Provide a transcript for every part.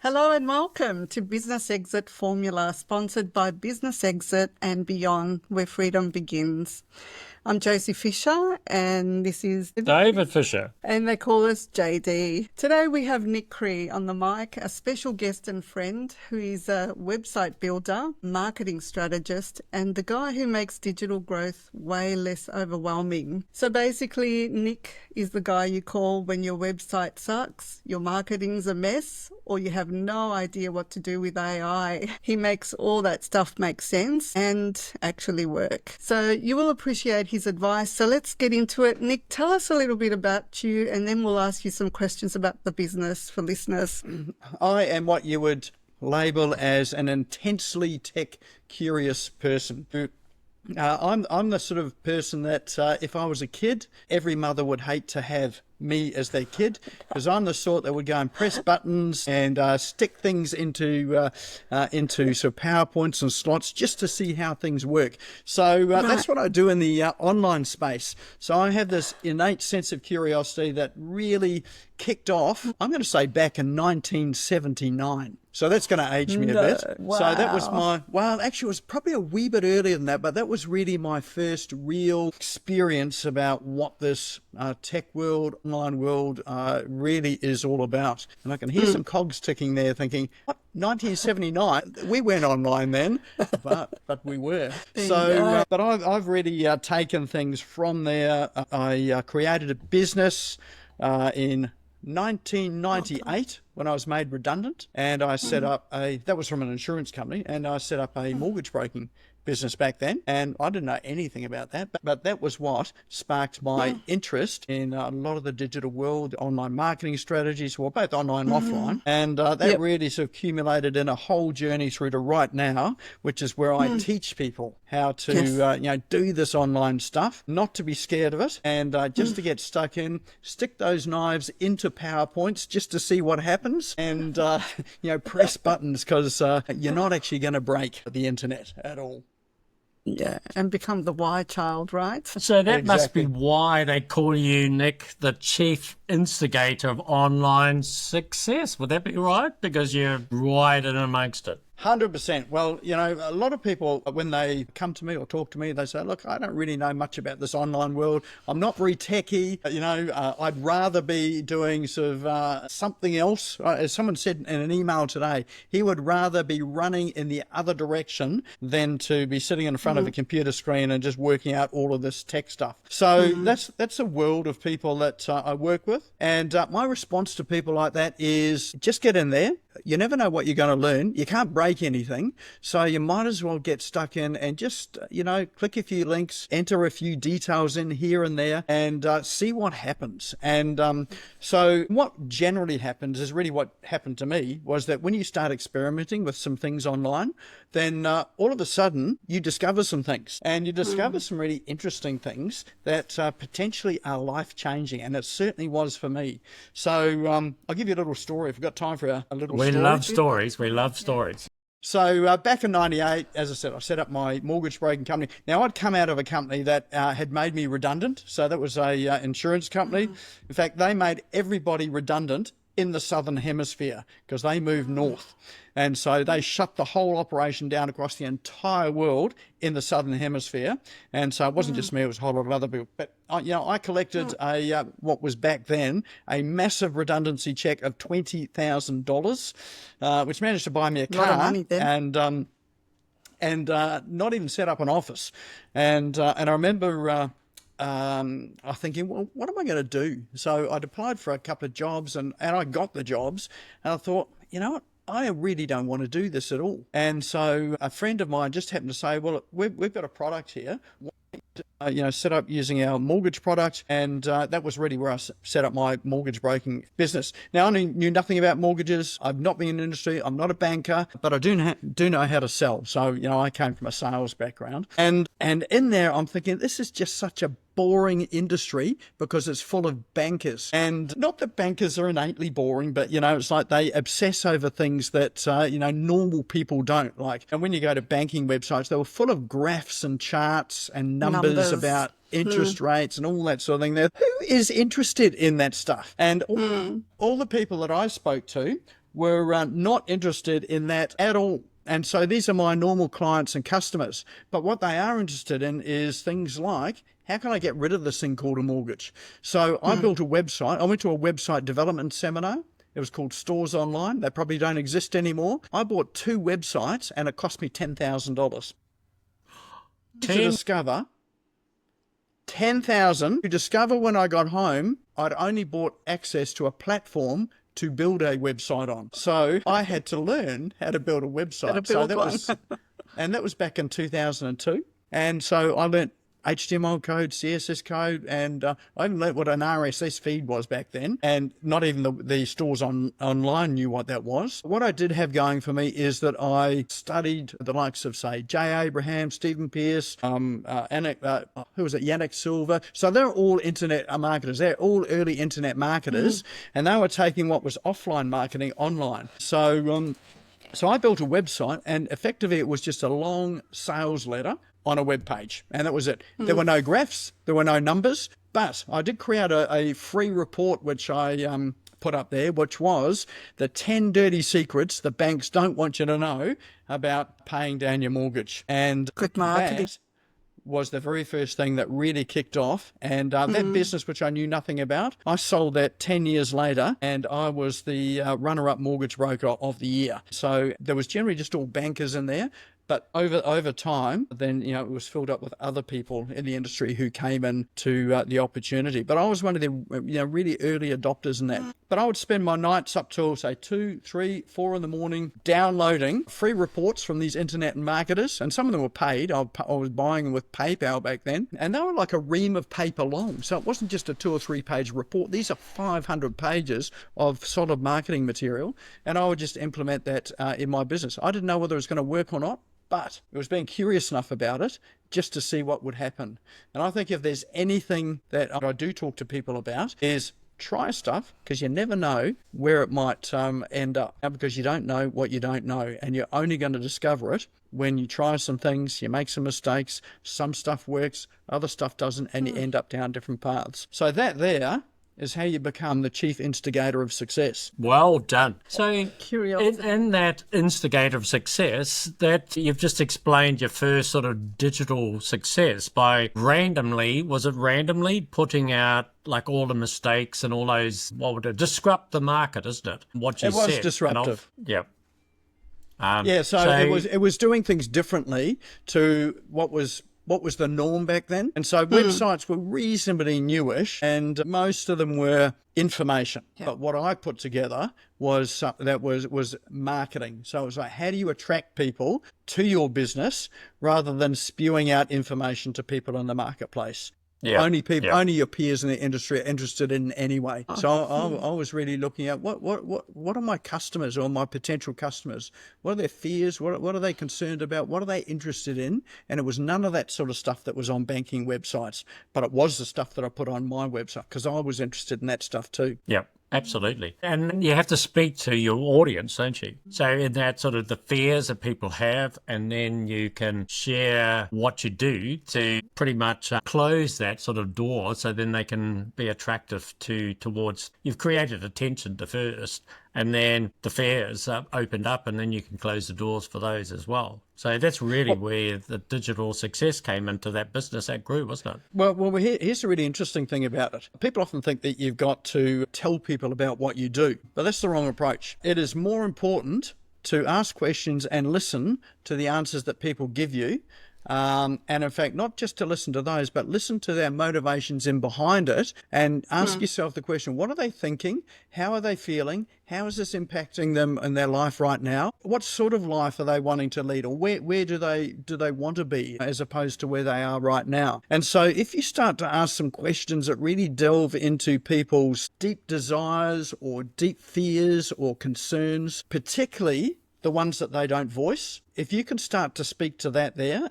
Hello and welcome to Business Exit Formula, sponsored by Business Exit and Beyond, where freedom begins. I'm Josie Fisher and this is David Fisher. And they call us JD. Today we have Nick Cree on the mic, a special guest and friend who is a website builder, marketing strategist, and the guy who makes digital growth way less overwhelming. So basically, Nick is the guy you call when your website sucks, your marketing's a mess, or you have no idea what to do with AI. He makes all that stuff make sense and actually work. So you will appreciate his advice. So let's get into it. Nick, tell us a little bit about you, and then we'll ask you some questions about the business for listeners. I am what you would label as an intensely tech curious person. I'm the sort of person that if I was a kid, every mother would hate to have me as their kid, because I'm the sort that would go and press buttons and stick things into sort of PowerPoints and slots just to see how things work. So that's what I do in the online space. So I have this innate sense of curiosity that really kicked off, I'm going to say, back in 1979. So that's going to age me a bit. Wow. So that was actually it was probably a wee bit earlier than that, but that was really my first real experience about what this tech world, online world really is all about. And I can hear some cogs ticking there thinking, what, 1979? We weren't online then, but we were. So, but I've really taken things from there. I created a business in 1998 when I was made redundant, and I set up that was from an insurance company, and I set up a mortgage broking business back then, and I didn't know anything about that, but that was what sparked my interest in a lot of the digital world, online marketing strategies, well, both online and offline, and that really sort of accumulated in a whole journey through to right now, which is where I teach people how to do this online stuff, not to be scared of it, and just to get stuck in, stick those knives into PowerPoints just to see what happens, and press buttons, because you're not actually going to break the internet at all. Yeah, and become the why child, right? So that must be why they call you, Nick, the chief instigator of online success. Would that be right? Because you're right in amongst it. 100%. Well, a lot of people, when they come to me or talk to me, they say, look, I don't really know much about this online world. I'm not very techie. I'd rather be doing sort of something else. As someone said in an email today, he would rather be running in the other direction than to be sitting in front of a computer screen and just working out all of this tech stuff. So that's a world of people that I work with. And my response to people like that is just get in there. You never know what you're going to learn. You can't break anything. So you might as well get stuck in and just, click a few links, enter a few details in here and there, and see what happens. And so what generally happens is really what happened to me was that when you start experimenting with some things online, then all of a sudden you discover some things, and you discover some really interesting things that potentially are life-changing. And it certainly was for me. So I'll give you a little story. If we've got time for a little story. We love stories. We love stories. So back in 98, as I said, I set up my mortgage broking company. Now, I'd come out of a company that had made me redundant. So that was a insurance company. In fact, they made everybody redundant in the Southern Hemisphere because they moved north. And so they shut the whole operation down across the entire world in the Southern Hemisphere. And so it wasn't just me, it was a whole lot of other people. But, I collected what was back then a massive redundancy check of $20,000, which managed to buy me a car. A lot of money then. And not even set up an office. And I remember I'm thinking, well, what am I going to do? So I'd applied for a couple of jobs and I got the jobs, and I thought, you know what? I really don't want to do this at all. And so a friend of mine just happened to say, well, we've got a product here. Set up using our mortgage product, and that was really where I set up my mortgage broking business. Now, I knew nothing about mortgages. I've not been in the industry. I'm not a banker, but I do know how to sell. So, I came from a sales background, and in there, I'm thinking this is just such a boring industry because it's full of bankers. And not that bankers are innately boring, but, it's like they obsess over things that, normal people don't like. And when you go to banking websites, they were full of graphs and charts and numbers about interest rates and all that sort of thing. Now, who is interested in that stuff? And all the people that I spoke to were not interested in that at all. And so these are my normal clients and customers. But what they are interested in is things like, how can I get rid of this thing called a mortgage? So I built a website. I went to a website development seminar. It was called Stores Online. They probably don't exist anymore. I bought 2 websites and it cost me $10,000 to discover. $10,000 to discover when I got home, I'd only bought access to a platform to build a website on. So I had to learn how to build a website. And that was back in 2002. And so I learnt HTML code, CSS code, and I even learnt what an RSS feed was back then. And not even the stores online knew what that was. What I did have going for me is that I studied the likes of, say, Jay Abraham, Stephen Pearce, Yannick Silver. So they're all internet marketers. They're all early internet marketers, and they were taking what was offline marketing online. So I built a website, and effectively it was just a long sales letter on a web page, and that was it. There were no graphs, there were no numbers, but I did create a free report which I put up there, which was the 10 dirty secrets the banks don't want you to know about paying down your mortgage. And Good marketing. that was the very first thing that really kicked off. And that business, which I knew nothing about, I sold that 10 years later, and I was the runner-up mortgage broker of the year. So there was generally just all bankers in there. But over time, then, it was filled up with other people in the industry who came in to the opportunity. But I was one of the, really early adopters in that. But I would spend my nights up till, say, 2, 3, 4 in the morning downloading free reports from these internet marketers. And some of them were paid. I was buying them with PayPal back then. And they were like a ream of paper long. So it wasn't just a 2 or 3 page report. These are 500 pages of solid marketing material. And I would just implement that in my business. I didn't know whether it was going to work or not, but it was being curious enough about it just to see what would happen. And I think if there's anything that I do talk to people about is try stuff, because you never know where it might end up, because you don't know what you don't know, and you're only going to discover it when you try some things, you make some mistakes, some stuff works, other stuff doesn't, and you end up down different paths. So that there is how you become the chief instigator of success. Well done. So Curiosity. in that instigator of success, that you've just explained your first sort of digital success by randomly putting out like all the mistakes and all those, disrupt the market, isn't it? What you said. It was disruptive. So it was doing things differently to what was the norm back then. And so websites were reasonably newish, and most of them were information. Yeah. But what I put together was marketing. So it was like, how do you attract people to your business rather than spewing out information to people in the marketplace? Only your peers in the industry are interested in anyway. So I was really looking at what are my customers or my potential customers? What are their fears? What are they concerned about? What are they interested in? And it was none of that sort of stuff that was on banking websites, but it was the stuff that I put on my website because I was interested in that stuff too. Yep. Absolutely. And you have to speak to your audience, don't you? So in that sort of the fears that people have, and then you can share what you do to pretty much close that sort of door, so then they can be attractive towards, you've created attention to first, and then the fears opened up, and then you can close the doors for those as well. So that's really where the digital success came into that business that grew, wasn't it? Well, here's the really interesting thing about it. People often think that you've got to tell people about what you do, but that's the wrong approach. It is more important to ask questions and listen to the answers that people give you. And in fact, not just to listen to those, but listen to their motivations in behind it, and ask yourself the question, what are they thinking? How are they feeling? How is this impacting them in their life right now? What sort of life are they wanting to lead, or where do they want to be as opposed to where they are right now? And so if you start to ask some questions that really delve into people's deep desires or deep fears or concerns, particularly the ones that they don't voice, if you can start to speak to that there,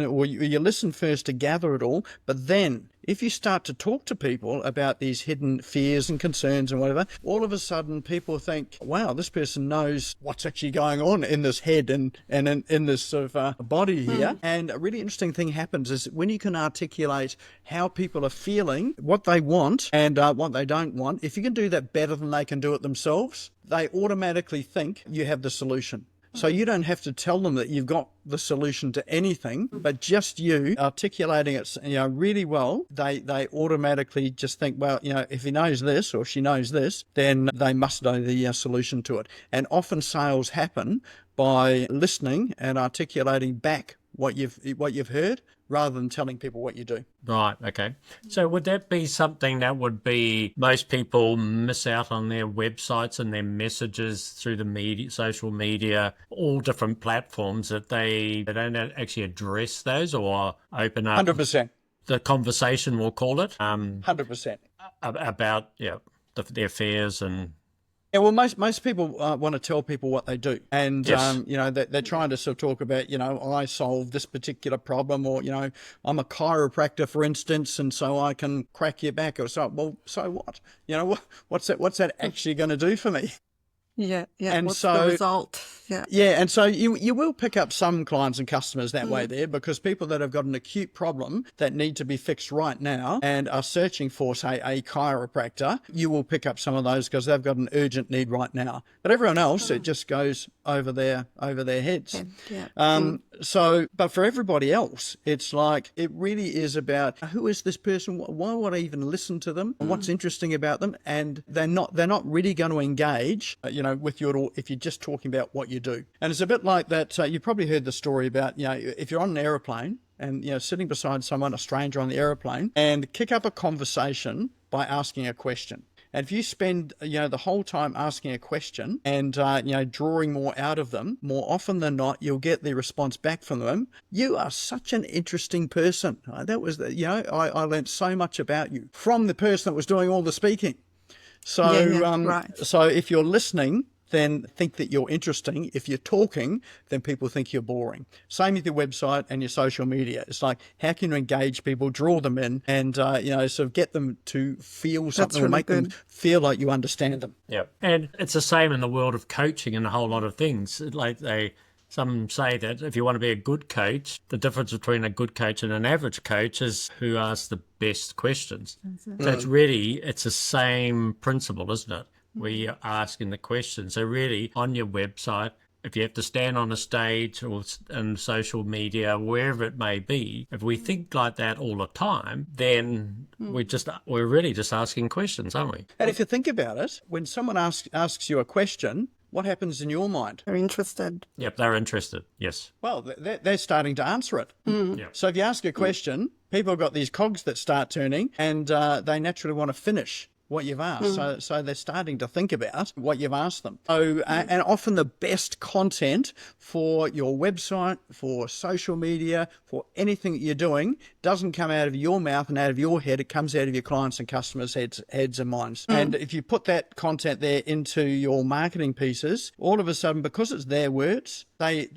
or you listen first to gather it all, but then if you start to talk to people about these hidden fears and concerns and whatever, all of a sudden people think, wow, this person knows what's actually going on in this head and in this sort of body here. And a really interesting thing happens is when you can articulate how people are feeling, what they want and what they don't want, if you can do that better than they can do it themselves, they automatically think you have the solution. So you don't have to tell them that you've got the solution to anything, but just you articulating it, really well, they automatically just think, well, if he knows this or she knows this, then they must know the solution to it. And often sales happen by listening and articulating back what you've heard, rather than telling people what you do. Right, okay. So would that be something that would be most people miss out on their websites and their messages through the media, social media, all different platforms, that they don't actually address those or open up 100%. the conversation, we'll call it, 100%. about their fears and... Yeah, well, most people want to tell people what they do, and Yes. they're trying to sort of talk about, I solve this particular problem, or I'm a chiropractor, for instance, and so I can crack your back, or so. Well, so what? What's that actually going to do for me? Yeah. And What's so- the result? Yeah. Yeah, and so you will pick up some clients and customers that way there, because people that have got an acute problem that need to be fixed right now and are searching for, say, a chiropractor, you will pick up some of those because they've got an urgent need right now. But everyone else, it just goes over their heads. Yeah. But for everybody else, it's like, it really is about, who is this person? Why would I even listen to them? What's interesting about them? And they're not really going to engage, with you if you're just talking about what you do. And it's a bit like that. You probably heard the story about, if you're on an aeroplane and, sitting beside someone, a stranger on the aeroplane, and kick up a conversation by asking a question. And if you spend, the whole time asking a question and, drawing more out of them, more often than not, you'll get the response back from them. You are such an interesting person. That was, I learned so much about you from the person that was doing all the speaking. So, right. So if you're listening, then think that you're interesting. If you're talking, then people think you're boring. Same with your website and your social media. It's like, how can you engage people, draw them in, and sort of get them to feel something, or make them feel like you understand them. Yeah, and it's the same in the world of coaching and a whole lot of things. Like some say that if you want to be a good coach, the difference between a good coach and an average coach is who asks the best questions. So it's the same principle, isn't it? Where you're asking the question. So really, on your website, if you have to stand on a stage or in social media, wherever it may be, if we think like that all the time, then we're really just asking questions, aren't we? And if you think about it, when someone asks you a question, what happens in your mind? They're interested. Yep, they're interested, yes. Well, they're starting to answer it. Yeah. So if you ask a question, people have got these cogs that start turning, and they naturally want to finish what you've asked. So they're starting to think about what you've asked them. So, and often the best content for your website, for social media, for anything that you're doing, doesn't come out of your mouth and out of your head. It comes out of your clients' and customers' heads and minds. And if you put that content there into your marketing pieces, all of a sudden, because it's their words, they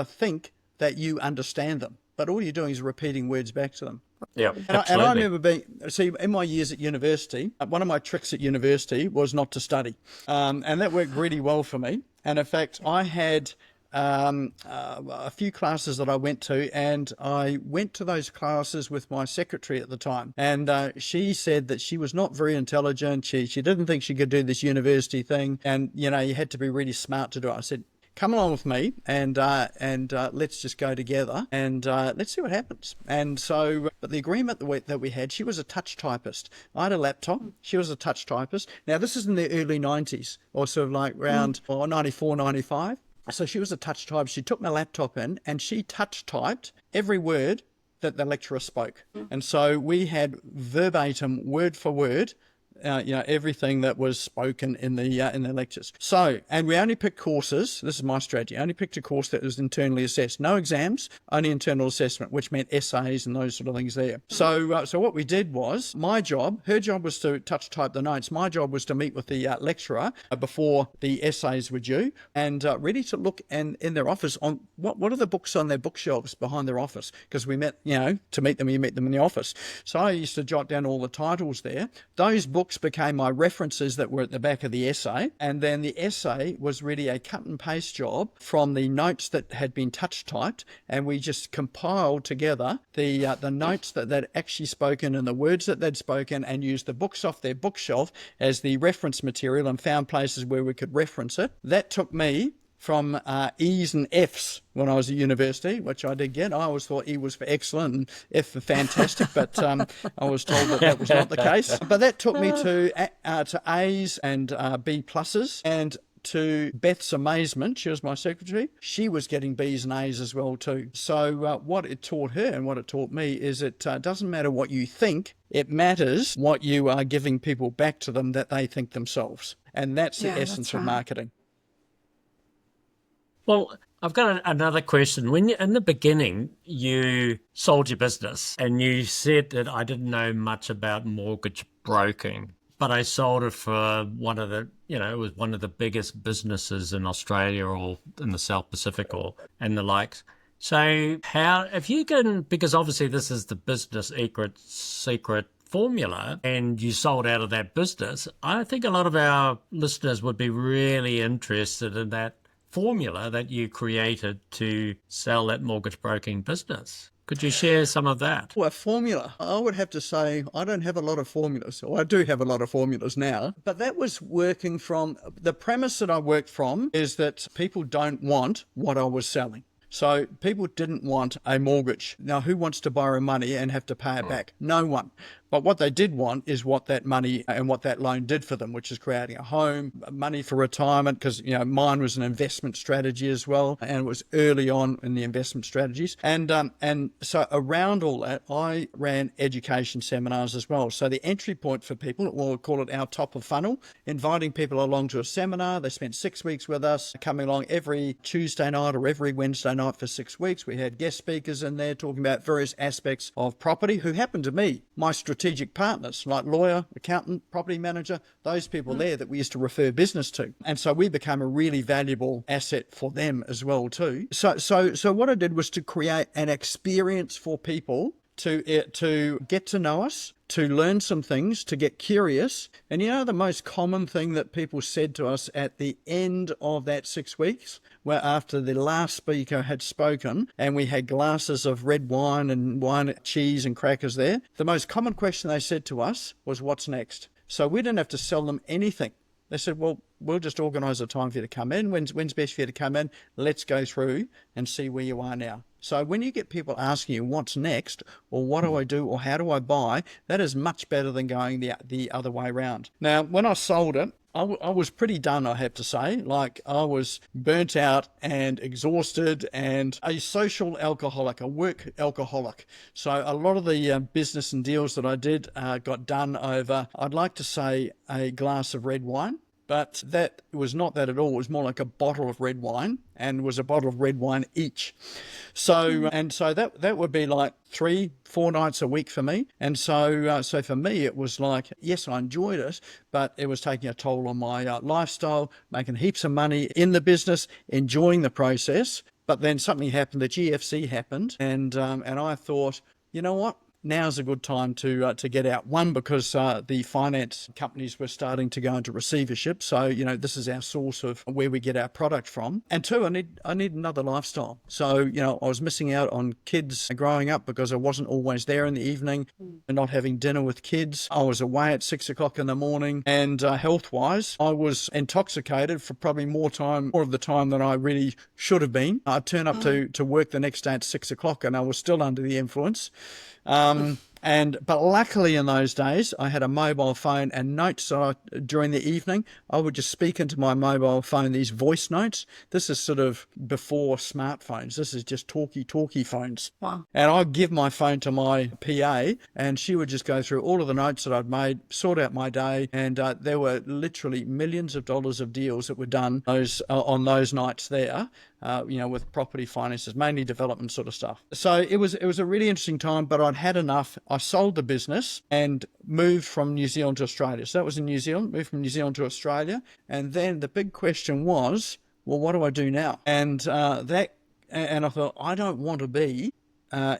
think that you understand them. But all you're doing is repeating words back to them. Yeah, And I remember in my years at university, one of my tricks at university was not to study. And that worked really well for me. And in fact, I had a few classes that I went to, and I went to those classes with my secretary at the time. And she said that she was not very intelligent. She didn't think she could do this university thing. And, you had to be really smart to do it. I said, come along with me and let's just go together and let's see what happens. And so, but the agreement that we had, she was a touch typist. I had a laptop. She was a touch typist. Now, this is in the early 90s, or sort of like around 94, 95. So she was a touch typist. She took my laptop in and she touch typed every word that the lecturer spoke. And so we had verbatim, word for word, everything that was spoken in the lectures. So, and we only picked courses. This is my strategy. I only picked a course that was internally assessed. No exams, only internal assessment, which meant essays and those sort of things there. So, so what we did was, her job was to touch type the notes. My job was to meet with the lecturer before the essays were due, and really to look in their office on what are the books on their bookshelves behind their office, because we met, to meet them, you meet them in the office. So I used to jot down all the titles there. Those books books became my references that were at the back of the essay. And then the essay was really a cut and paste job from the notes that had been touch typed. And we just compiled together the notes that they'd actually spoken and the words that they'd spoken, and used the books off their bookshelf as the reference material and found places where we could reference it. That took me from E's and F's when I was at university, which I did get. I always thought E was for excellent and F for fantastic, but I was told that that was not the case. But that took me to A's and B pluses, and to Beth's amazement, she was my secretary, she was getting B's and A's as well too. So what it taught her and what it taught me is it doesn't matter what you think, it matters what you are giving people back to them that they think themselves. And that's the essence of marketing. Well, I've got another question. When in the beginning, you sold your business and you said that I didn't know much about mortgage broking, but I sold it for one of the, it was one of the biggest businesses in Australia or in the South Pacific and the likes. So how, if you can, because obviously this is the business secret formula, and you sold out of that business, I think a lot of our listeners would be really interested in that formula that you created to sell that mortgage broking business. Could you share some of that? Well, a formula. I would have to say I don't have a lot of formulas. Or I do have a lot of formulas now. But that was working from, the premise that I worked from is that people don't want what I was selling. So people didn't want a mortgage. Now, who wants to borrow money and have to pay it back? No one. But what they did want is what that money and what that loan did for them, which is creating a home, money for retirement, because, mine was an investment strategy as well, and it was early on in the investment strategies. And so around all that, I ran education seminars as well. So the entry point for people, we'll call it our top of funnel, inviting people along to a seminar. They spent 6 weeks with us, coming along every Tuesday night or every Wednesday night for 6 weeks. We had guest speakers in there talking about various aspects of property who happened to be my strategic partners, like lawyer, accountant, property manager, those people there that we used to refer business to. And so we became a really valuable asset for them as well too. So what I did was to create an experience for people to get to know us, to learn some things, to get curious. And the most common thing that people said to us at the end of that 6 weeks, where after the last speaker had spoken and we had glasses of red wine and wine, cheese and crackers there, the most common question they said to us was, what's next? So we didn't have to sell them anything. They said, well, we'll just organise a time for you to come in. When's best for you to come in? Let's go through and see where you are now. So when you get people asking you what's next, or what do I do, or how do I buy, that is much better than going the other way around. Now, when I sold it, I was pretty done, I have to say. Like, I was burnt out and exhausted and a social alcoholic, a work alcoholic. So a lot of the business and deals that I did got done over, I'd like to say, a glass of red wine. But that was not that at all. It was more like a bottle of red wine, and was a bottle of red wine each. So that would be like 3-4 nights a week for me. And so for me, it was like, yes, I enjoyed it, but it was taking a toll on my lifestyle, making heaps of money in the business, enjoying the process. But then something happened, the GFC happened, and I thought, you know what? Now's a good time to get out. One, because the finance companies were starting to go into receivership. So, this is our source of where we get our product from. And two, I need another lifestyle. So, I was missing out on kids growing up because I wasn't always there in the evening and not having dinner with kids. I was away at 6 o'clock in the morning, and health-wise, I was intoxicated for probably more of the time than I really should have been. I'd turn up to work the next day at 6 o'clock and I was still under the influence. But luckily in those days, I had a mobile phone and notes. So during the evening, I would just speak into my mobile phone, these voice notes. This is sort of before smartphones. This is just talkie phones. Wow. And I'd give my phone to my PA, and she would just go through all of the notes that I'd made, sort out my day. And there were literally millions of dollars of deals that were done on those nights there. With property finances, mainly development sort of stuff. So it was a really interesting time, but I'd had enough. I sold the business and moved from New Zealand to Australia. So that was in New Zealand, moved from New Zealand to Australia. And then the big question was, well, what do I do now? And I thought, I don't want to be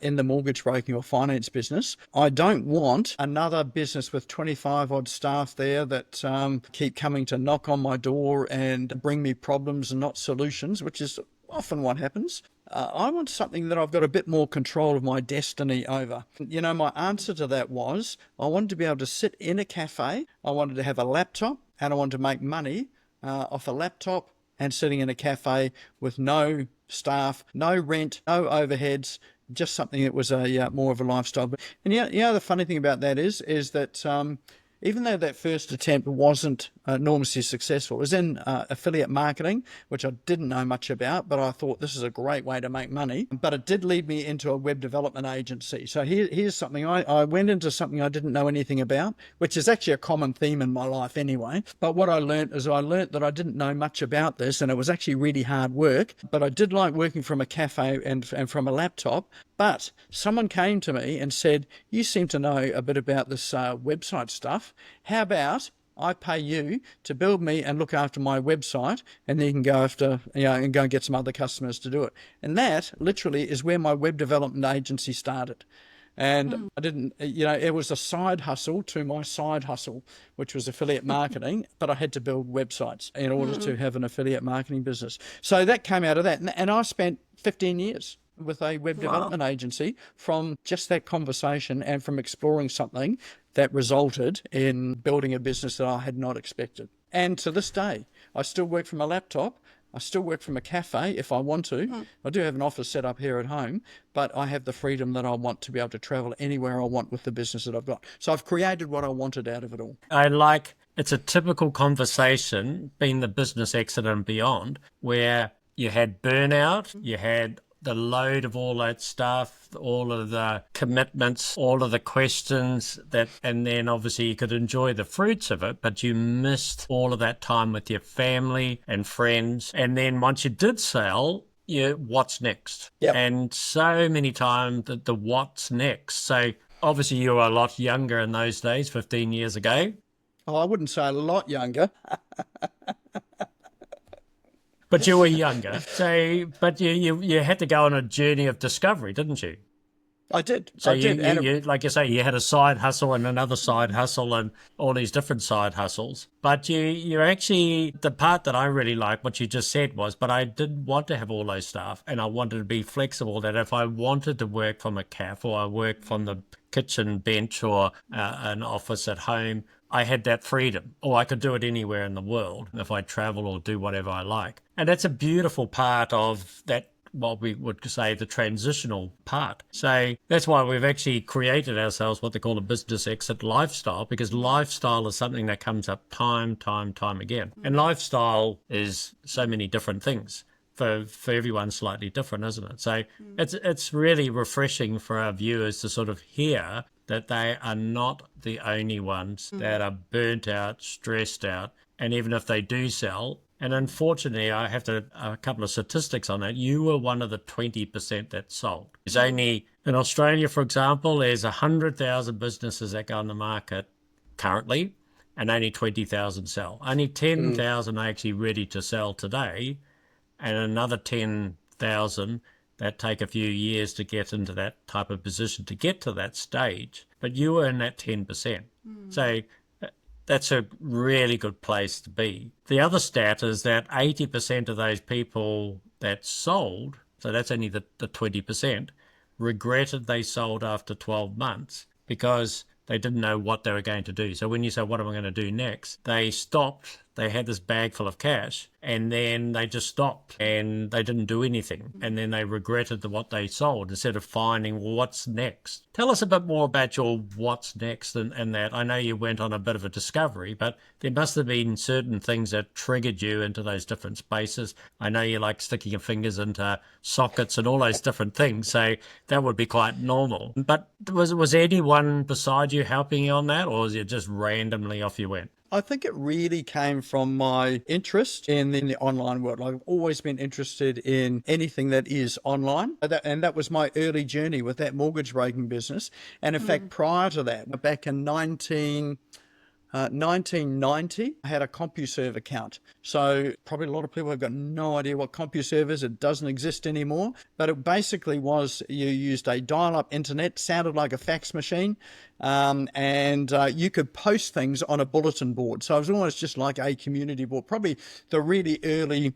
in the mortgage broking or finance business. I don't want another business with 25 odd staff there that keep coming to knock on my door and bring me problems and not solutions, which is often what happens. I want something that I've got a bit more control of my destiny over. You know, my answer to that was I wanted to be able to sit in a cafe, I wanted to have a laptop, and I wanted to make money off a laptop and sitting in a cafe with no staff, no rent, no overheads, just something that was a more of a lifestyle. And the funny thing about that is that even though that first attempt wasn't enormously successful, it was in affiliate marketing, which I didn't know much about, but I thought this is a great way to make money. But it did lead me into a web development agency. So here's something, I went into something I didn't know anything about, which is actually a common theme in my life anyway. But what I learned that I didn't know much about this, and it was actually really hard work, but I did like working from a cafe and from a laptop. But someone came to me and said, you seem to know a bit about this website stuff. How about I pay you to build me and look after my website, and then you can go after, and go and get some other customers to do it. And that literally is where my web development agency started. And I didn't, it was a side hustle to my side hustle, which was affiliate marketing, but I had to build websites in order to have an affiliate marketing business. So that came out of that. And I spent 15 years with a web development agency from just that conversation and from exploring something that resulted in building a business that I had not expected. And to this day, I still work from a laptop. I still work from a cafe if I want to. I do have an office set up here at home, but I have the freedom that I want to be able to travel anywhere I want with the business that I've got. So I've created what I wanted out of it all. It's a typical conversation, being the business exit and beyond, where you had burnout, you had the load of all that stuff, all of the commitments, all of the questions and then obviously you could enjoy the fruits of it, but you missed all of that time with your family and friends. And then once you did sell, what's next? Yep. And so many times the what's next. So obviously you were a lot younger in those days, 15 years ago. Oh, I wouldn't say a lot younger. But you were younger, but you had to go on a journey of discovery, didn't you? I did. So I did. you, like you say, you had a side hustle and another side hustle and all these different side hustles. But you actually, the part that I really liked, what you just said was, but I didn't want to have all those staff, and I wanted to be flexible, that if I wanted to work from a cafe or I worked from the kitchen bench or an office at home, I had that freedom, or I could do it anywhere in the world if I travel or do whatever I like. And that's a beautiful part of that, what we would say the transitional part. So that's why we've actually created ourselves what they call a business exit lifestyle, because lifestyle is something that comes up time again. And lifestyle is so many different things. For everyone slightly different, isn't it? So it's really refreshing for our viewers to sort of hear that they are not the only ones that are burnt out, stressed out, and even if they do sell, and unfortunately I have a couple of statistics on that, you were one of the 20% that sold. There's only, in Australia, for example, there's 100,000 businesses that go on the market currently, and only 20,000 sell. Only 10,000 are actually ready to sell today, and another 10,000 that take a few years to get into that type of position to get to that stage. But you were in that 10%. So that's a really good place to be. The other stat is that 80% of those people that sold, so that's only the 20%, regretted they sold after 12 months because they didn't know what they were going to do. So when you say, what am I going to do next? They stopped. They had this bag full of cash, and then they just stopped and they didn't do anything. And then they regretted what they sold instead of finding, well, what's next? Tell us a bit more about your what's next and that. I know you went on a bit of a discovery, but there must have been certain things that triggered you into those different spaces. I know you like sticking your fingers into sockets and all those different things, so that would be quite normal. But was anyone beside you helping you on that, or was it just randomly off you went? I think it really came from my interest in the online world. I've always been interested in anything that is online. And that was my early journey with that mortgage broking business. And in fact, prior to that, back in 1990, I had a CompuServe account. So probably a lot of people have got no idea what CompuServe is. It doesn't exist anymore. But it basically was you used a dial-up internet, sounded like a fax machine, and you could post things on a bulletin board. So it was almost just like a community board, probably the really early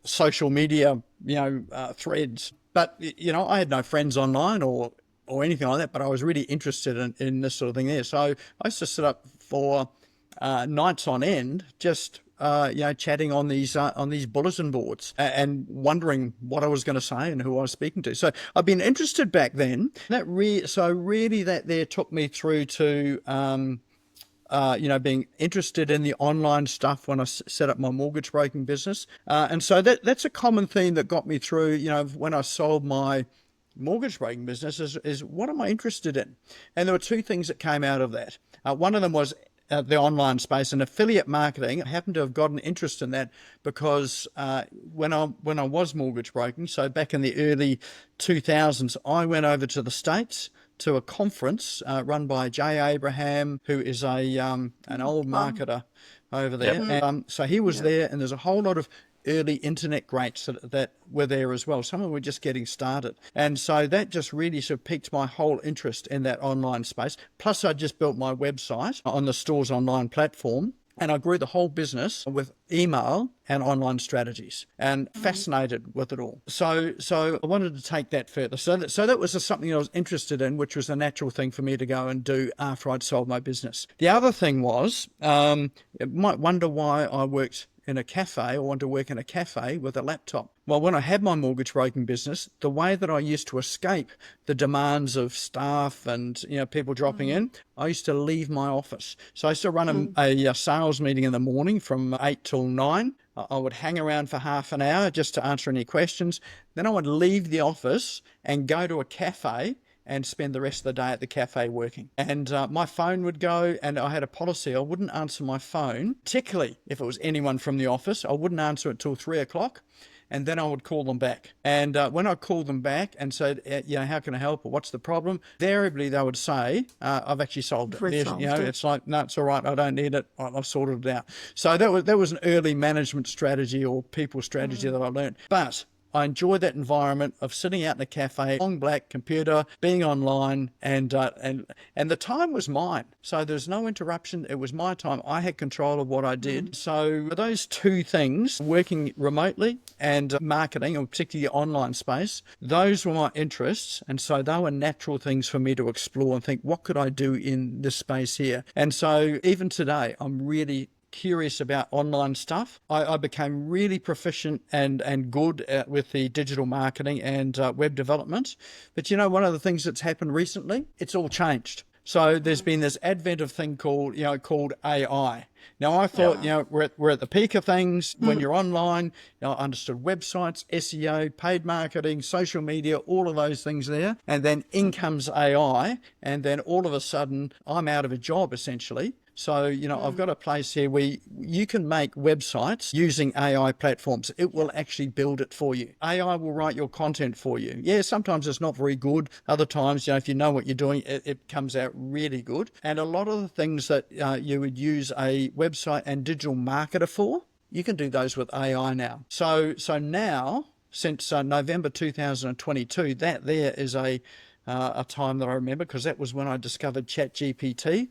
social media, threads. But, I had no friends online or anything like that, but I was really interested in this sort of thing there. So I used to sit up for nights on end, just chatting on these bulletin boards and wondering what I was going to say and who I was speaking to. So I've been interested back then. Really that there took me through to being interested in the online stuff when I set up my mortgage broking business. And so that's a common theme that got me through, when I sold my mortgage broking business is what am I interested in? And there were two things that came out of that. One of them was the online space and affiliate marketing. I happened to have got an interest in that because when I was mortgage broking, so back in the early 2000s, I went over to the States to a conference run by Jay Abraham, who is an old marketer over there. Yep. And, so he was there, and there's a whole lot of early internet greats that were there as well. Some of them were just getting started. And so that just really sort of piqued my whole interest in that online space. Plus, I just built my website on the store's online platform. And I grew the whole business with email and online strategies, and fascinated with it all. So I wanted to take that further. So that was something I was interested in, which was a natural thing for me to go and do after I'd sold my business. The other thing was, you might wonder why I worked in a cafe or want to work in a cafe with a laptop. Well, when I had my mortgage broking business, the way that I used to escape the demands of staff and people dropping in, I used to leave my office. So I used to run a sales meeting in the morning from 8 till 9. I would hang around for half an hour just to answer any questions. Then I would leave the office and go to a cafe and spend the rest of the day at the cafe working. And my phone would go, and I had a policy. I wouldn't answer my phone, particularly if it was anyone from the office. I wouldn't answer it till 3 o'clock. And then I would call them back. And when I called them back and said, how can I help, or what's the problem? Invariably, they would say, I've actually solved it. It's like, no, it's all right. I don't need it. I've sorted it out. So that was an early management strategy or people strategy that I learned. But I enjoyed that environment of sitting out in a cafe, long black computer, being online, and the time was mine. So there's no interruption. It was my time. I had control of what I did. So those two things, working remotely and marketing, or particularly the online space, those were my interests. And so they were natural things for me to explore and think, what could I do in this space here? And so even today, I'm really curious about online stuff. I became really proficient and good with the digital marketing and web development. But one of the things that's happened recently, it's all changed. So there's been this advent of thing called AI. Now I thought, we're at the peak of things when you're online. I understood websites, SEO, paid marketing, social media, all of those things there. And then in comes AI. And then all of a sudden I'm out of a job essentially. So, I've got a place here where you can make websites using AI platforms. It will actually build it for you. AI will write your content for you. Yeah, sometimes it's not very good. Other times, if you know what you're doing, it comes out really good. And a lot of the things that you would use a website and digital marketer for, you can do those with AI now. So now, since November 2022, that there is a time that I remember, because that was when I discovered ChatGPT.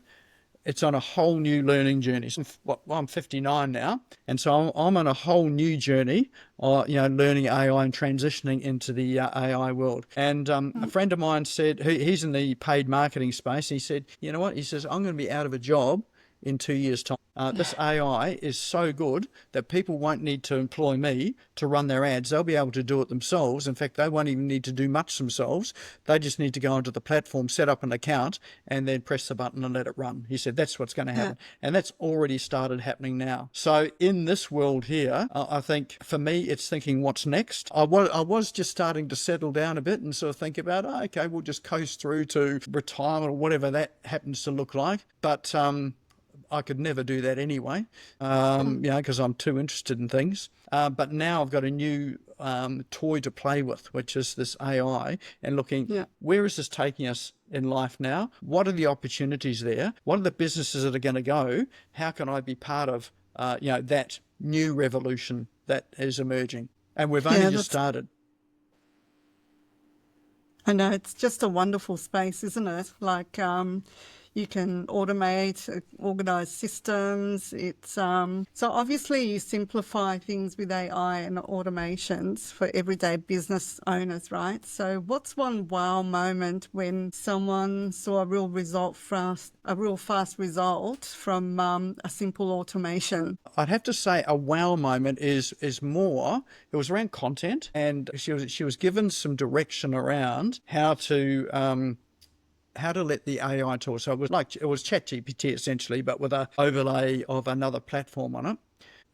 It's on a whole new learning journey. So, I'm 59 now, and so I'm on a whole new journey, learning AI and transitioning into the AI world. And a friend of mine said, he's in the paid marketing space. He said, you know what? He says, I'm going to be out of a job in 2 years' time. This AI is so good that people won't need to employ me to run their ads. They'll be able to do it themselves. In fact, they won't even need to do much themselves. They just need to go onto the platform, set up an account, and then press the button and let it run. He said that's what's going to happen. And that's already started happening now. So in this world here, I think for me, it's thinking what's next. I was just starting to settle down a bit and sort of think about, okay, we'll just coast through to retirement or whatever that happens to look like. But I could never do that anyway, because I'm too interested in things. But now I've got a new toy to play with, which is this AI, and looking, where is this taking us in life now? What are the opportunities there? What are the businesses that are going to go? How can I be part of, that new revolution that is emerging? And we've only just started. I know, it's just a wonderful space, isn't it? Like, you can automate, organize systems. It's so obviously you simplify things with AI and automations for everyday business owners, right? So what's one wow moment when someone saw a real fast result from a simple automation? I'd have to say a wow moment is more. It was around content, and she was given some direction around how to let the AI tool. So it was ChatGPT essentially, but with an overlay of another platform on it.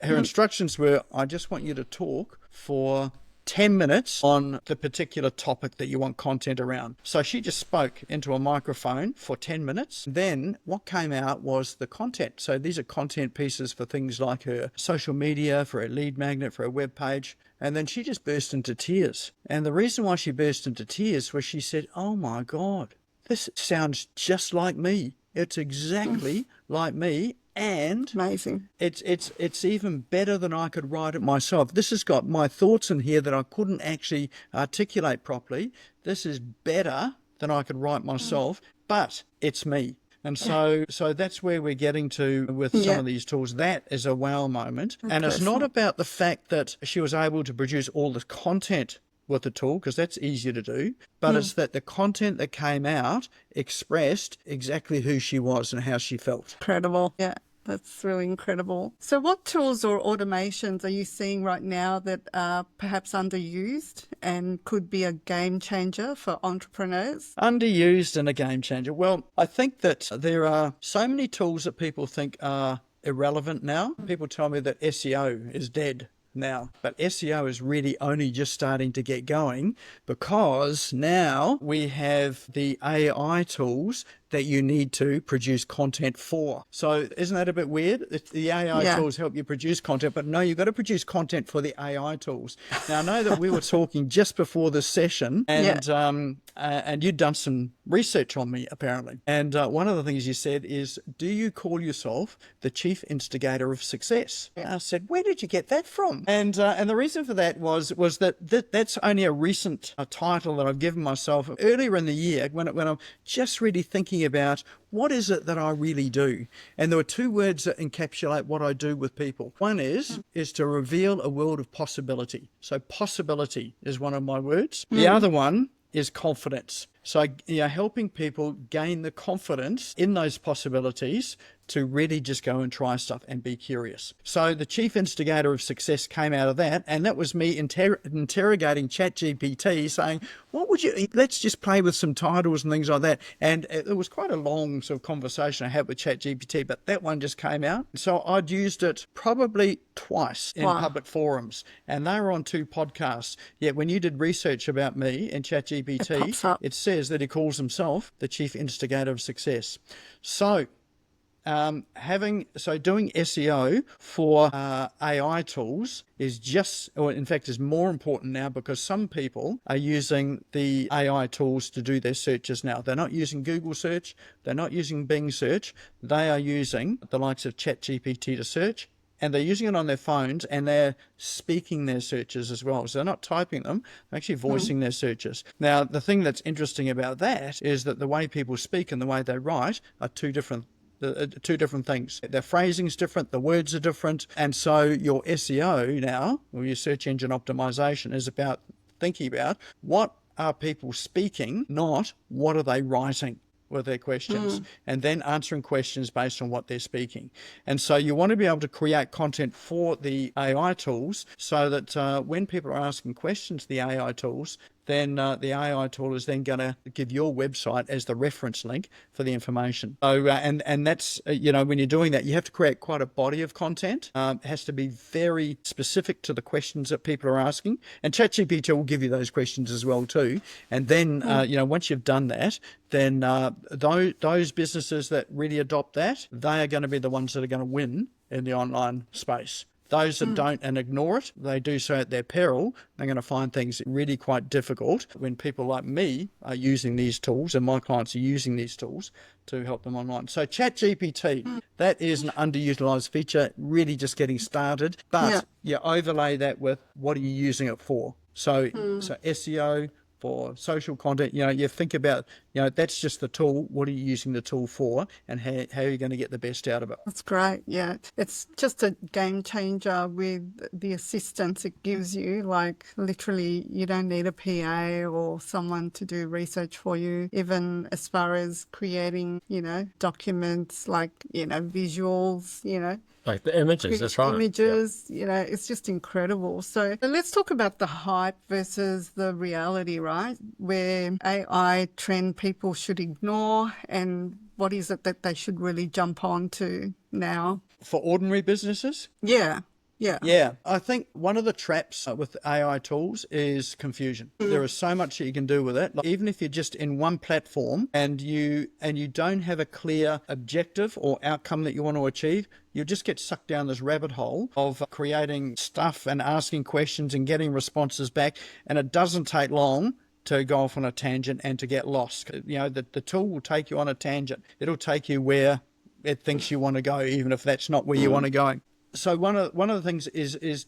Her instructions were, I just want you to talk for 10 minutes on the particular topic that you want content around. So she just spoke into a microphone for 10 minutes. Then what came out was the content. So these are content pieces for things like her social media, for her lead magnet, for her web page. And then she just burst into tears. And the reason why she burst into tears was she said, oh my God, this sounds just like me. It's exactly like me. And amazing. It's even better than I could write it myself. This has got my thoughts in here that I couldn't actually articulate properly. This is better than I could write myself, but it's me. And so that's where we're getting to with some of these tools. That is a wow moment. And it's not about the fact that she was able to produce all the content with the tool, because that's easier to do, but it's that the content that came out expressed exactly who she was and how she felt. Incredible. Yeah, that's really incredible. So what tools or automations are you seeing right now that are perhaps underused and could be a game changer for entrepreneurs? Underused and a game changer. Well, I think that there are so many tools that people think are irrelevant now. People tell me that SEO is dead now, but SEO is really only just starting to get going, because now we have the AI tools that you need to produce content for. So isn't that a bit weird? The AI tools help you produce content, but no, you've got to produce content for the AI tools. Now, I know that we were talking just before this session, and you'd done some research on me, apparently. And one of the things you said is, do you call yourself the chief instigator of success? And I said, where did you get that from? And the reason for that was that that's only a recent title that I've given myself earlier in the year when I'm just really thinking about what is it that I really do. And there were two words that encapsulate what I do with people. One is to reveal a world of possibility. So possibility is one of my words. The other one is confidence. So, helping people gain the confidence in those possibilities to really just go and try stuff and be curious. So the chief instigator of success came out of that, and that was me interrogating ChatGPT, saying, let's just play with some titles and things like that. And it was quite a long sort of conversation I had with ChatGPT, but that one just came out. So I'd used it probably twice in public forums, and they were on 2 podcasts. Yet when you did research about me in ChatGPT, it says that he calls himself the chief instigator of success. So doing SEO for AI tools is more important now, because some people are using the AI tools to do their searches now. They're not using Google search. They're not using Bing search. They are using the likes of ChatGPT to search, and they're using it on their phones, and they're speaking their searches as well. So they're not typing them, they're actually voicing their searches. Now, the thing that's interesting about that is that the way people speak and the way they write are two different things. Their phrasing's different, the words are different, and so your SEO now, or your search engine optimization, is about thinking about what are people speaking, not what are they writing with their questions, and then answering questions based on what they're speaking. And so you want to be able to create content for the AI tools so that when people are asking questions to the AI tools, then the AI tool is then going to give your website as the reference link for the information. So, and that's, when you're doing that, you have to create quite a body of content. It has to be very specific to the questions that people are asking. And ChatGPT will give you those questions as well too. And then, once you've done that, then those businesses that really adopt that, they are going to be the ones that are going to win in the online space. Those that don't and ignore it, they do so at their peril. They're going to find things really quite difficult when people like me are using these tools and my clients are using these tools to help them online. So ChatGPT, that is an underutilized feature, really just getting started. But you overlay that with what are you using it for? So SEO, for social content, you think about, that's just the tool. What are you using the tool for, and how are you going to get the best out of it? That's great. Yeah. It's just a game changer with the assistance it gives you. Like literally, you don't need a PA or someone to do research for you, even as far as creating, documents like, visuals, Like the images, that's right. Images, it's just incredible. So let's talk about the hype versus the reality, right? Where AI trend people should ignore, and what is it that they should really jump on to now? For ordinary businesses? Yeah. Yeah, I think one of the traps with AI tools is confusion. There is so much that you can do with it. Like, even if you're just in one platform and you don't have a clear objective or outcome that you want to achieve, you'll just get sucked down this rabbit hole of creating stuff and asking questions and getting responses back. And it doesn't take long to go off on a tangent and to get lost. The tool will take you on a tangent. It'll take you where it thinks you want to go, even if that's not where you want to go. So one of the things is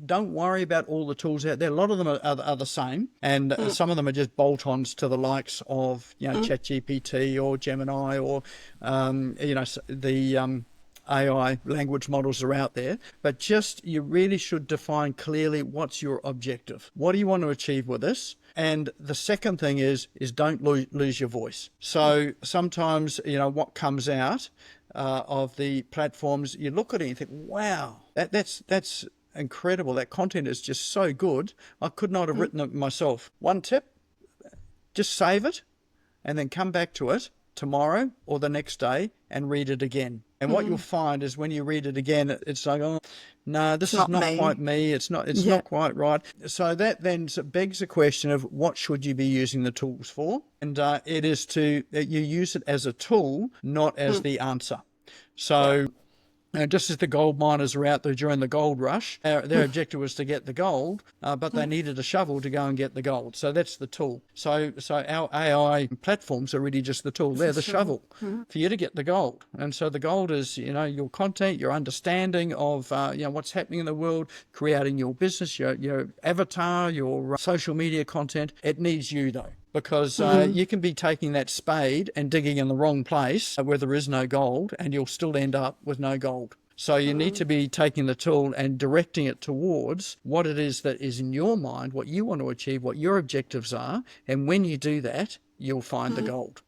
don't worry about all the tools out there. A lot of them are the same, and some of them are just bolt-ons to the likes of ChatGPT or Gemini or the AI language models are out there. But you really should define clearly what's your objective. What do you want to achieve with this? And the second thing is don't lose your voice. So sometimes what comes out of the platforms, you look at it and you think, wow, that's incredible. That content is just so good. I could not have written it myself. One tip, just save it and then come back to it tomorrow or the next day and read it again. And what you'll find is when you read it again, it's like, oh, no, this is not quite me. It's not quite right. So that then begs the question of what should you be using the tools for? And it is you use it as a tool, not as the answer. So just as the gold miners are out there during the gold rush, their objective was to get the gold, but they needed a shovel to go and get the gold. So that's the tool. So our AI platforms are really just the tool. They're the shovel for you to get the gold. And so the gold is, your content, your understanding of, what's happening in the world, creating your business, your avatar, your social media content. It needs you though. Because you can be taking that spade and digging in the wrong place where there is no gold, and you'll still end up with no gold. So you need to be taking the tool and directing it towards what it is that is in your mind, what you want to achieve, what your objectives are. And when you do that, you'll find the gold.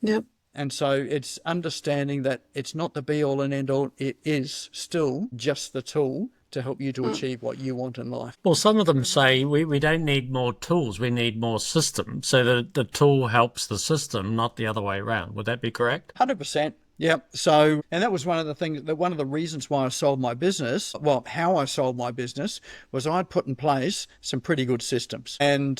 Yep. And so it's understanding that it's not the be all and end all. It is still just the tool to help you to achieve what you want in life. Well, some of them say we don't need more tools, we need more systems. So the tool helps the system, not the other way around. Would that be correct? 100%. Yeah. So, and that was one of the reasons why I sold my business. Well, how I sold my business was I'd put in place some pretty good systems, and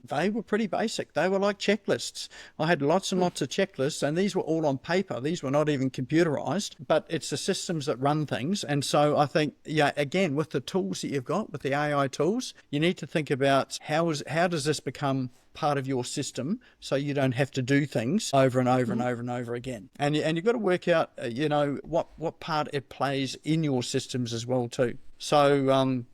they were pretty basic. They were like checklists. I had lots and lots of checklists, and these were all on paper. These were not even computerized, but it's the systems that run things. And so I think, again, with the tools that you've got, with the AI tools, you need to think about how does this become part of your system so you don't have to do things over and over and over and over again. And you've got to work out, what part it plays in your systems as well too. So,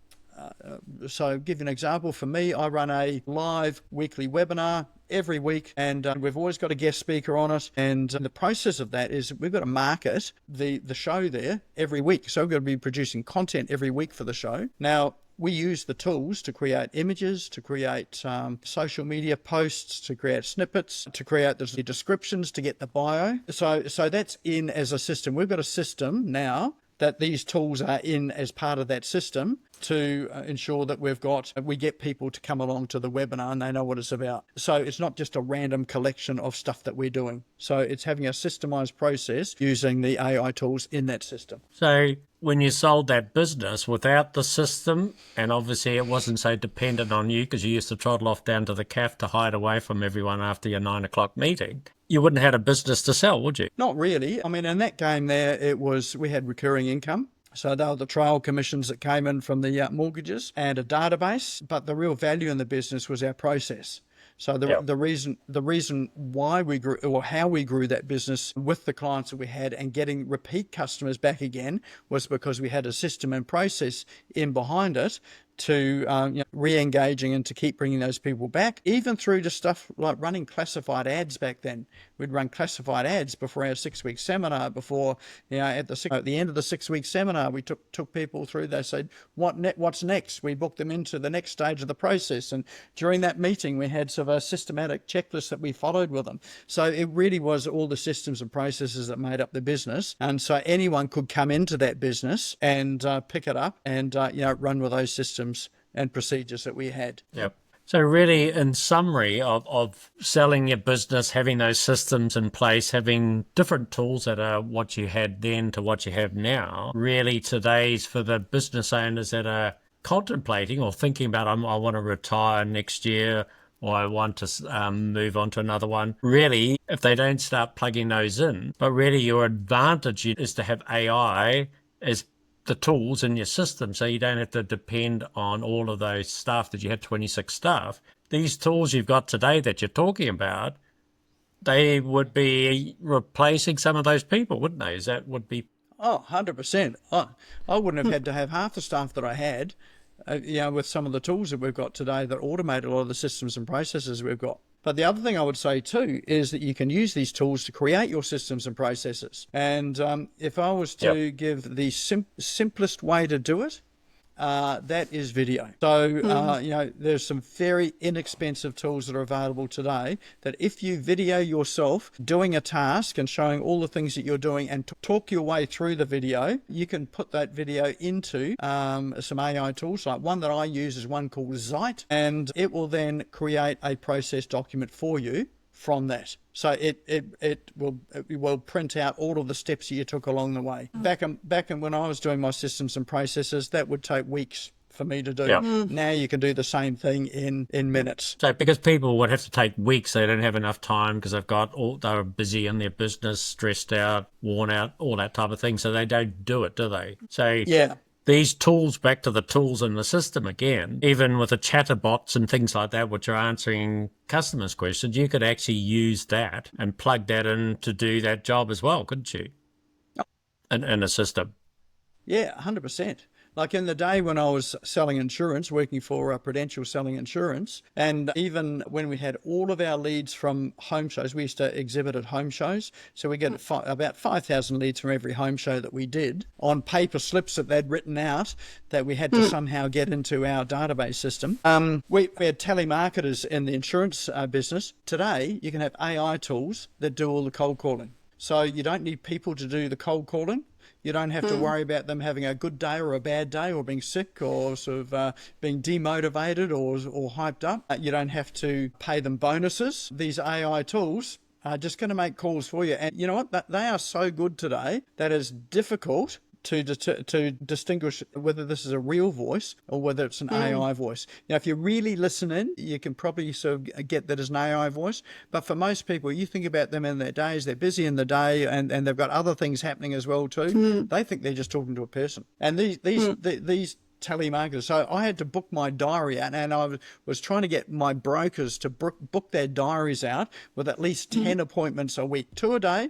so give you an example. For me, I run a live weekly webinar every week, and we've always got a guest speaker on it. And the process of that is we've got to market the show there every week. So we're going to be producing content every week for the show. Now, we use the tools to create images, to create social media posts, to create snippets, to create the descriptions, to get the bio. So that's in as a system. We've got a system now that these tools are in as part of that system to ensure that we get people to come along to the webinar and they know what it's about. So it's not just a random collection of stuff that we're doing. So it's having a systemized process using the AI tools in that system. So when you sold that business without the system, and obviously it wasn't so dependent on you because you used to trottle off down to the cafe to hide away from everyone after your 9 o'clock meeting, you wouldn't have had a business to sell, would you? Not really. I mean, in that game there, we had recurring income. So they were the trail commissions that came in from the mortgages and a database, but the real value in the business was our process. So the reason why we grew, or how we grew that business with the clients that we had and getting repeat customers back again, was because we had a system and process in behind it to re-engaging and to keep bringing those people back, even through to stuff like running classified ads back then. We'd run classified ads before our 6-week seminar. Before, at the end of the 6-week seminar, we took people through. They said, "What's next?" We booked them into the next stage of the process, and during that meeting, we had sort of a systematic checklist that we followed with them. So it really was all the systems and processes that made up the business, and so anyone could come into that business and pick it up and run with those systems and procedures that we had. Yep. So really, in summary of selling your business, having those systems in place, having different tools that are what you had then to what you have now, really today's for the business owners that are contemplating or thinking about, I want to retire next year, or I want to move on to another one. Really, if they don't start plugging those in, but really your advantage is to have AI as the tools in your system, so you don't have to depend on all of those staff that you had 26 staff. These tools you've got today that you're talking about, they would be replacing some of those people, wouldn't they? That would be... Oh, 100%. I wouldn't have had to have half the staff that I had, with some of the tools that we've got today that automate a lot of the systems and processes we've got. But the other thing I would say too is that you can use these tools to create your systems and processes. And if I was to give the simplest way to do it, that is video. So, there's some very inexpensive tools that are available today that if you video yourself doing a task and showing all the things that you're doing and talk your way through the video, you can put that video into some AI tools. Like one that I use is one called Zite, and it will then create a process document for you from that. So it will print out all of the steps that you took along the way. Back in when I was doing my systems and processes, that would take weeks for me to do. Yeah. Now you can do the same thing in minutes. So because people would have to take weeks, they don't have enough time because they're busy in their business, stressed out, worn out, all that type of thing. So they don't do it, do they? So yeah. These tools, back to the tools in the system again, even with the chatterbots and things like that, which are answering customers' questions, you could actually use that and plug that in to do that job as well, couldn't you? In a system. Yeah, 100%. Like in the day when I was selling insurance, working for Prudential selling insurance, and even when we had all of our leads from home shows, we used to exhibit at home shows. So we get about 5,000 leads from every home show that we did on paper slips that they'd written out that we had to somehow get into our database system. We had telemarketers in the insurance business. Today, you can have AI tools that do all the cold calling. So you don't need people to do the cold calling. You don't have to worry about them having a good day or a bad day or being sick or sort of being demotivated or hyped up. You don't have to pay them bonuses. These AI tools are just going to make calls for you. And you know what? They are so good today that it's difficult to distinguish whether this is a real voice or whether it's an AI voice. Now, if you really listen in, you can probably sort of get that as an AI voice. But for most people, you think about them in their days, they're busy in the day and they've got other things happening as well too. They think they're just talking to a person. And these telemarketers, so I had to book my diary out, and I was trying to get my brokers to book their diaries out with at least 10 appointments a week, 2 a day.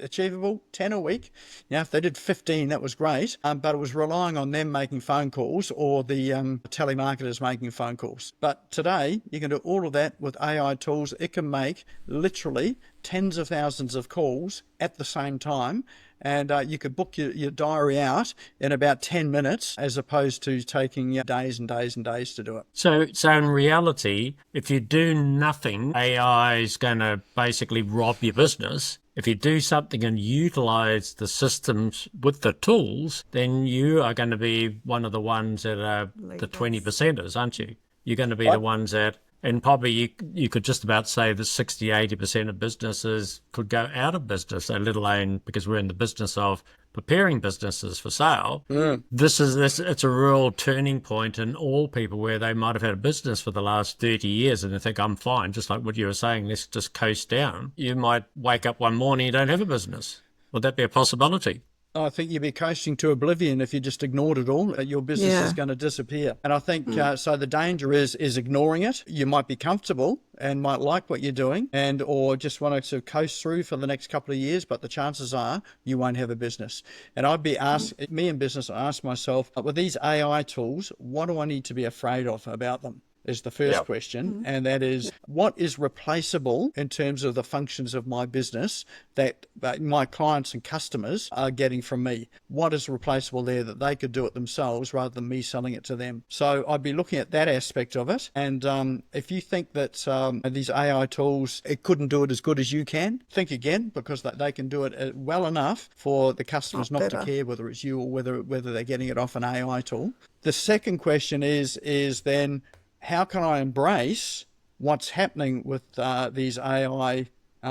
Achievable, 10 a week. Now, if they did 15, that was great, but it was relying on them making phone calls or the telemarketers making phone calls. But today, you can do all of that with AI tools. It can make literally tens of thousands of calls at the same time, and you could book your diary out in about 10 minutes as opposed to taking days and days and days to do it. So in reality, if you do nothing, AI is going to basically rob your business. if you do something and utilize the systems with the tools, then you are going to be one of the ones that are the 20%ers, aren't you? You're going to be the ones that, and probably you could just about say that 60-80% of businesses could go out of business, so let alone, because we're in the business of preparing businesses for sale. It's a real turning point in all people where they might have had a business for the last 30 years and they think, I'm fine, just like what you were saying, let's just coast down. You might wake up one morning and you don't have a business. Would that be a possibility? I think you'd be coasting to oblivion if you just ignored it all. Your business is going to disappear. And I think, so the danger is ignoring it. You might be comfortable and might like what you're doing or just want to coast through for the next couple of years, but the chances are you won't have a business. And I'd be asked, me in business, I ask myself, with these AI tools, what do I need to be afraid of about them? Is the first question, and that is, what is replaceable in terms of the functions of my business that my clients and customers are getting from me? What is replaceable there that they could do it themselves rather than me selling it to them? So I'd be looking at that aspect of it. And if you think that these AI tools, it couldn't do it as good as you can, think again, because they can do it well enough for the customers not to care whether it's you or whether they're getting it off an AI tool. The second question is then, how can I embrace what's happening with these AI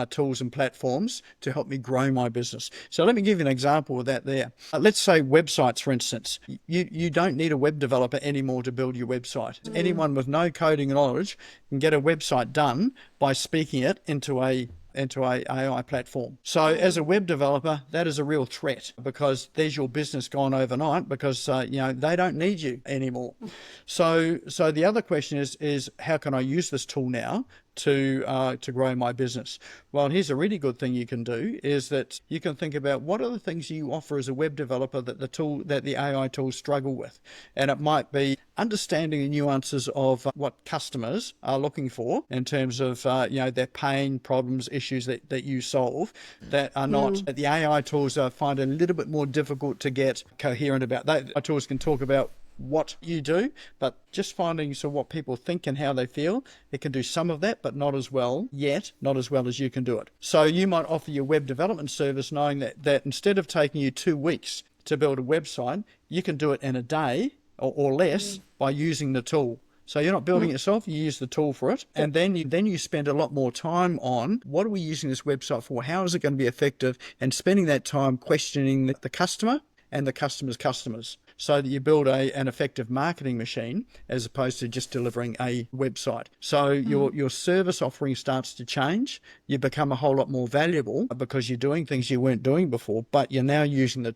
tools and platforms to help me grow my business? So let me give you an example of that there. Let's say websites, for instance. You don't need a web developer anymore to build your website. Anyone with no coding knowledge can get a website done by speaking it into a AI platform. So as a web developer, that is a real threat, because there's your business gone overnight, because they don't need you anymore. So the other question is how can I use this tool now to grow my business? Well, here's a really good thing you can do, is that you can think about what are the things you offer as a web developer that the AI tools struggle with. And it might be understanding the nuances of what customers are looking for in terms of their pain, problems, issues that you solve that are not that the AI tools find a little bit more difficult to get coherent about. That AI tools can talk about what you do, but just finding what people think and how they feel, it can do some of that, but not as well as you can do it. So you might offer your web development service knowing that instead of taking you 2 weeks to build a website, you can do it in a day or less by using the tool. So you're not building it yourself, you use the tool for it. And then you spend a lot more time on what are we using this website for? How is it going to be effective? And spending that time questioning the customer and the customer's customers, so that you build an effective marketing machine as opposed to just delivering a website. So your service offering starts to change. You become a whole lot more valuable because you're doing things you weren't doing before, but you're now using the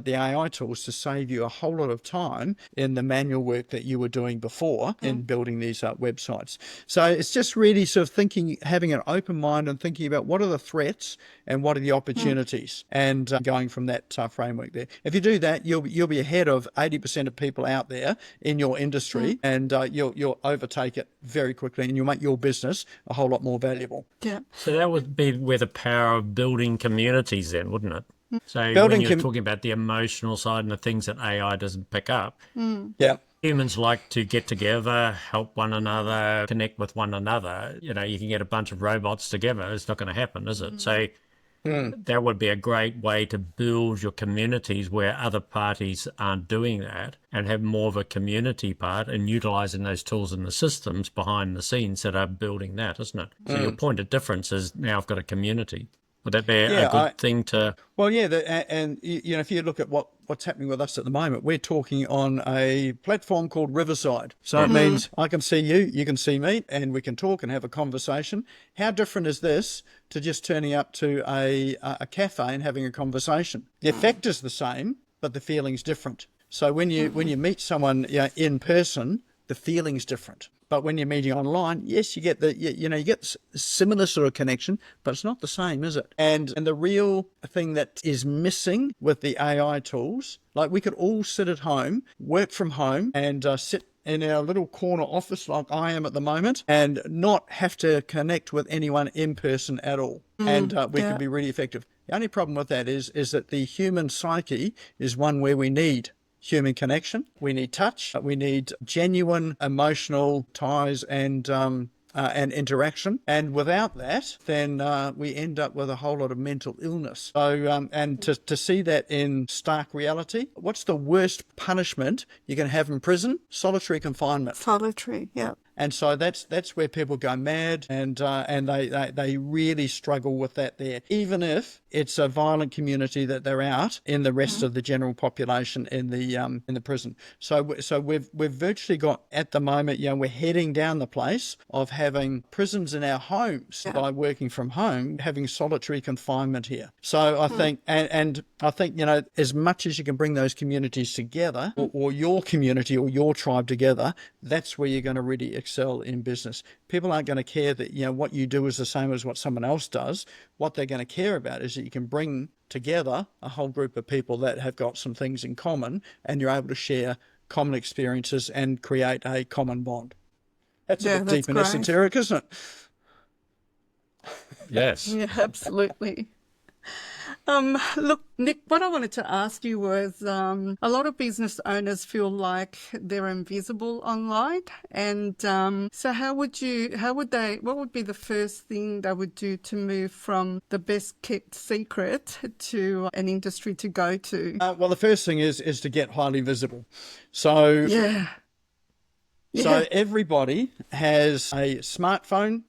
AI tools, to save you a whole lot of time in the manual work that you were doing before in building these websites. So it's just really sort of having an open mind and thinking about what are the threats and what are the opportunities, and going from that framework there. If you do that, you'll be ahead of 80% of people out there in your industry, and you'll overtake it very quickly, and you'll make your business a whole lot more valuable. Yeah. So that would be where the power of building communities then, wouldn't it? So when you're talking about the emotional side and the things that AI doesn't pick up, humans like to get together, help one another, connect with one another. You can get a bunch of robots together. It's not going to happen, is it? So that would be a great way to build your communities where other parties aren't doing that, and have more of a community part and utilising those tools and the systems behind the scenes that are building that, isn't it? So your point of difference is now I've got a community. Would that be a good thing to... Well, yeah, and if you look at what's happening with us at the moment, we're talking on a platform called Riverside. So it means I can see you, you can see me, and we can talk and have a conversation. How different is this to just turning up to a cafe and having a conversation? The effect is the same, but the feeling's different. So when you meet someone in person, the feeling's different. But when you're meeting online, yes, you get you get similar sort of connection, but it's not the same, is it? And the real thing that is missing with the AI tools, like we could all sit at home, work from home, and sit in our little corner office like I am at the moment, and not have to connect with anyone in person at all. And we can be really effective. The only problem with that is that the human psyche is one where we need human connection. We need touch. We need genuine emotional ties and and interaction. And without that, then we end up with a whole lot of mental illness. So, and to see that in stark reality, what's the worst punishment you can have in prison? Solitary confinement. Solitary, yeah. And so that's where people go mad, and they really struggle with that there. Even if it's a violent community that they're out in the rest of the general population in the prison. So we've virtually got at the moment, we're heading down the place of having prisons in our homes by working from home, having solitary confinement here. So I think and I think as much as you can bring those communities together, or your community or your tribe together, that's where you're going to really excel in business. People aren't going to care that what you do is the same as what someone else does. What they're going to care about is that you can bring together a whole group of people that have got some things in common, and you're able to share common experiences and create a common bond. That's a bit deep and esoteric, isn't it? Yes. Yeah, absolutely. Look, Nick, what I wanted to ask you was, a lot of business owners feel like they're invisible online, and so what would be the first thing they would do to move from the best kept secret to an industry to go to? Well, the first thing is to get highly visible. So so everybody has a smartphone.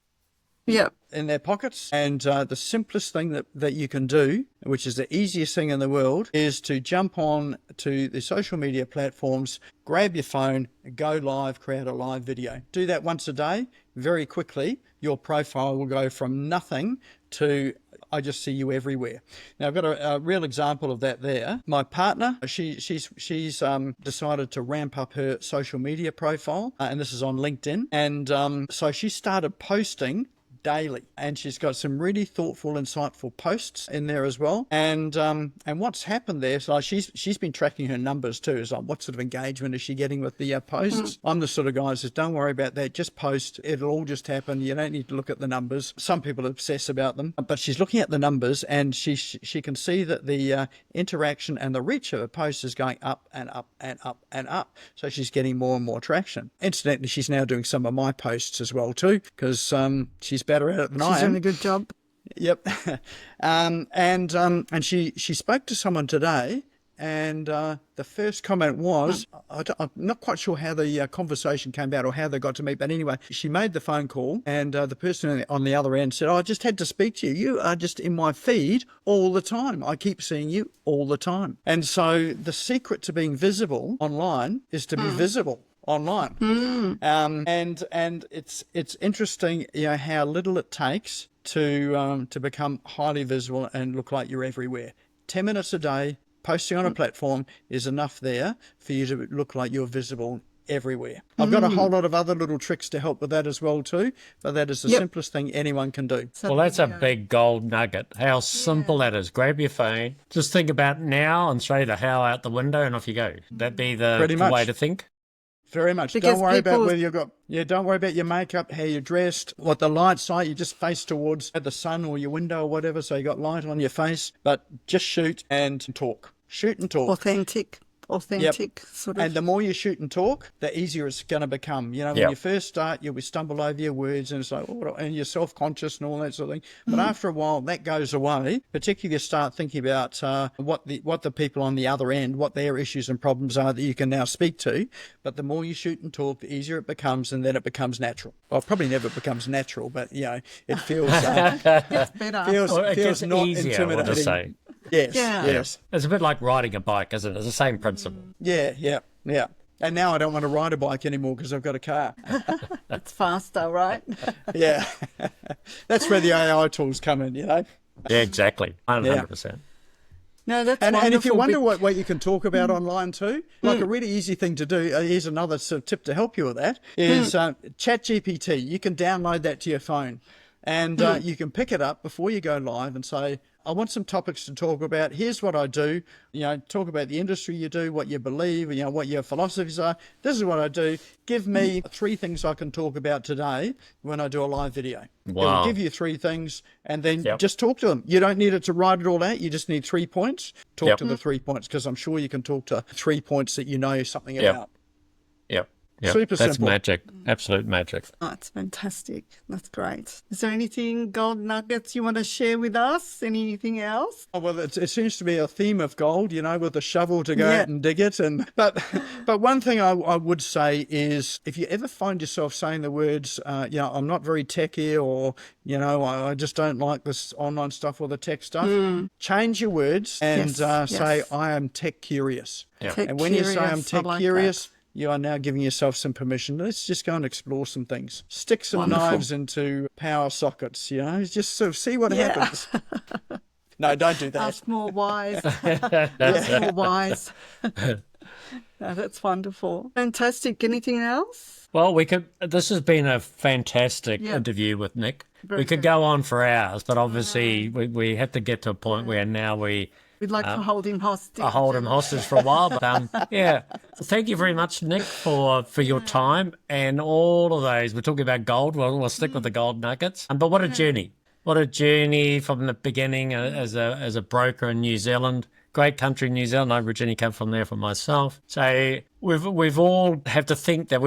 Yep. In their pockets, and the simplest thing that you can do, which is the easiest thing in the world, is to jump on to the social media platforms, grab your phone, go live, create a live video. Do that once a day. Very quickly your profile will go from nothing to I just see you everywhere. Now, I've got a real example of that there. My partner, she's decided to ramp up her social media profile, and this is on LinkedIn. And so she started posting daily, and she's got some really thoughtful, insightful posts in there as well. And what's happened there, so she's been tracking her numbers too. It's like, what sort of engagement is she getting with the posts? I'm the sort of guy who says, don't worry about that, just post, it'll all just happen. You don't need to look at the numbers. Some people obsess about them, but she's looking at the numbers, and she can see that the interaction and the reach of her post is going up and up and up and up. So she's getting more and more traction. Incidentally, she's now doing some of my posts as well too, because she's better at it than I am. She's doing a good job. Yep. And she spoke to someone today, and the first comment was, I'm not quite sure how the conversation came about or how they got to meet, but anyway, she made the phone call, and the person on the other end said, I just had to speak to you. You are just in my feed all the time. I keep seeing you all the time. And so the secret to being visible online is to be visible online. And it's interesting, how little it takes to become highly visible and look like you're everywhere. 10 minutes a day posting on a platform is enough there for you to look like you're visible everywhere. I've got a whole lot of other little tricks to help with that as well too, but that is the simplest thing anyone can do. Well, that's a big gold nugget. How simple that is. Grab your phone, just think about now and throw the how out the window, and off you go. That'd be the way to think. Very much. Because don't worry about whether you've got, don't worry about your makeup, how you're dressed, what the lights are. You just face towards the sun or your window or whatever, so you got light on your face. But just shoot and talk. Shoot and talk. Authentic sort of. And the more you shoot and talk, the easier it's going to become. When you first start, you'll stumble over your words, and it's like, and you're self-conscious and all that sort of thing. But after a while, that goes away. Particularly, you start thinking about what the people on the other end, what their issues and problems are that you can now speak to. But the more you shoot and talk, the easier it becomes, and then it becomes natural. Well, it probably never becomes natural, but it feels it's better. feels not easier, intimidating. I'll just say. Yes. It's a bit like riding a bike, isn't it? It's the same principle. Yeah. And now I don't want to ride a bike anymore because I've got a car. It's faster, right? Yeah. That's where the AI tools come in, Yeah, exactly. 100%. No, that's and wonderful. if you wonder what you can talk about online too, like a really easy thing to do, here's another sort of tip to help you with that, is ChatGPT. You can download that to your phone, and you can pick it up before you go live and say, I want some topics to talk about. Here's what I do. Talk about the industry you do, what you believe, what your philosophies are. This is what I do. Give me 3 things I can talk about today when I do a live video. Wow. It'll give you 3 things, and then just talk to them. You don't need it to write it all out. You just need 3 points. Talk to the 3 points, because I'm sure you can talk to 3 points that you know something about. Yep. Yep. Super That's simple. magic. Absolute magic. Oh, it's fantastic. That's great. Is there anything gold nuggets you want to share with us? Anything else? Oh, well, it seems to be a theme of gold, with a shovel to go Yeah. out and dig it. But one thing I would say is, if you ever find yourself saying the words, I'm not very techy, or I just don't like this online stuff or the tech stuff, change your words and say, I am tech curious. Yeah. Tech And when you say I'm curious, I tech like curious, that. you are now giving yourself some permission. Let's just go and explore some things. Stick some Wonderful. knives into power sockets, just sort of see what Yeah. happens. No, don't do that. Ask more wise. Ask more wise. No, that's wonderful. Fantastic. Anything else? Well, this has been a fantastic Yeah. interview with Nick. Very We could good. go on for hours, but obviously we have to get to a point where now we We'd like to hold him hostage. hold him hostage for a while. But yeah, thank you very much, Nick, for your time and all of those. We're talking about gold. Well, we'll stick with the gold nuggets. But what a journey! What a journey from the beginning as a broker in New Zealand. Great country, New Zealand. I originally come from there for myself. So we've all have to think that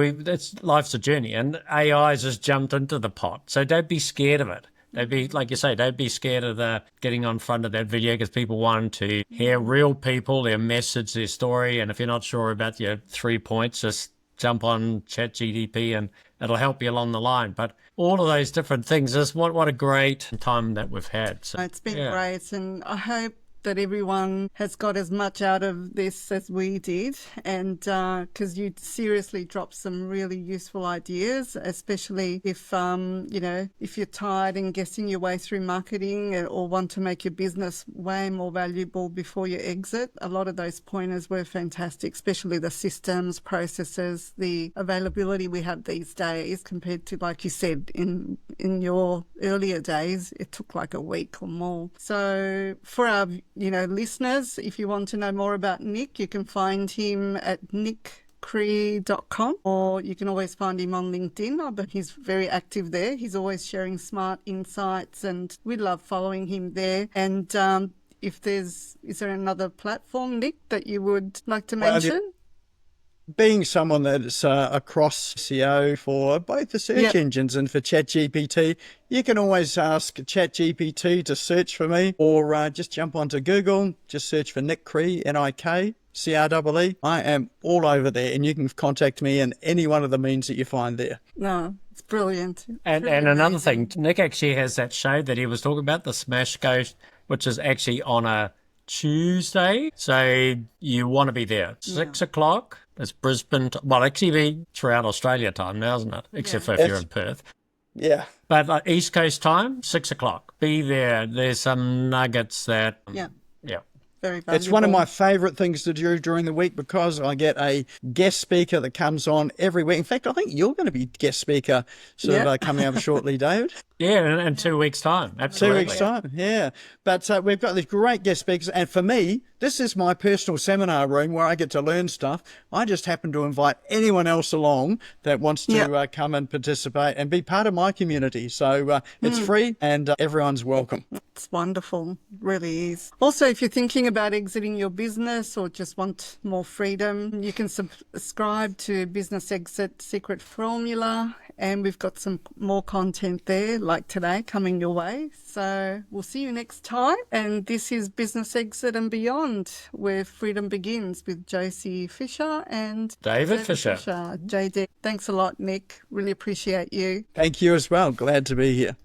life's a journey, and AI has just jumped into the pot. So don't be scared of it. Don't be, like you say, don't be scared of getting on front of that video, because people want to hear real people, their message, their story. And if you're not sure about your 3 points, just jump on ChatGPT and it'll help you along the line. But all of those different things, what a great time that we've had. So, It's been great, and I hope that everyone has got as much out of this as we did, and because you seriously dropped some really useful ideas, especially if if you're tired and guessing your way through marketing, or want to make your business way more valuable before you exit. A lot of those pointers were fantastic, especially the systems, processes, the availability we have these days compared to, like you said, in your earlier days, it took like a week or more. So for our listeners, if you want to know more about Nick, you can find him at nickcree.com, or you can always find him on LinkedIn. But he's very active there. He's always sharing smart insights, and we love following him there. And is there another platform, Nick, that you would like to mention? Being someone that's across SEO for both the search engines and for ChatGPT, you can always ask ChatGPT to search for me, or just jump onto Google, just search for Nick Cree, NIKCREE. I am all over there, and you can contact me in any one of the means that you find there. No, it's brilliant. And another thing, Nick actually has that show that he was talking about, the Smash Coast, which is actually on a Tuesday. So you want to be there. 6 o'clock. It's Brisbane. Well, actually be throughout Australia time now, isn't it? Except for if you're in Perth. Yeah. But East Coast time, 6 o'clock. Be there. There's some nuggets that... Yeah. Yeah. Very valuable. It's one of my favourite things to do during the week, because I get a guest speaker that comes on every week. In fact, I think you're going to be guest speaker coming up shortly, David. Yeah, in 2 weeks' time. Absolutely. 2 weeks' time, yeah. But we've got these great guest speakers. And for me, this is my personal seminar room where I get to learn stuff. I just happen to invite anyone else along that wants to come and participate and be part of my community. So it's free, and everyone's welcome. It's wonderful, really is. Also, if you're thinking about exiting your business or just want more freedom, you can subscribe to Business Exit Secret Formula, and we've got some more content there, like today, coming your way. So we'll see you next time. And this is Business Exit and Beyond, where freedom begins, with Josie Fisher and David Fisher. JD. Thanks a lot, Nick. Really appreciate you. Thank you as well. Glad to be here.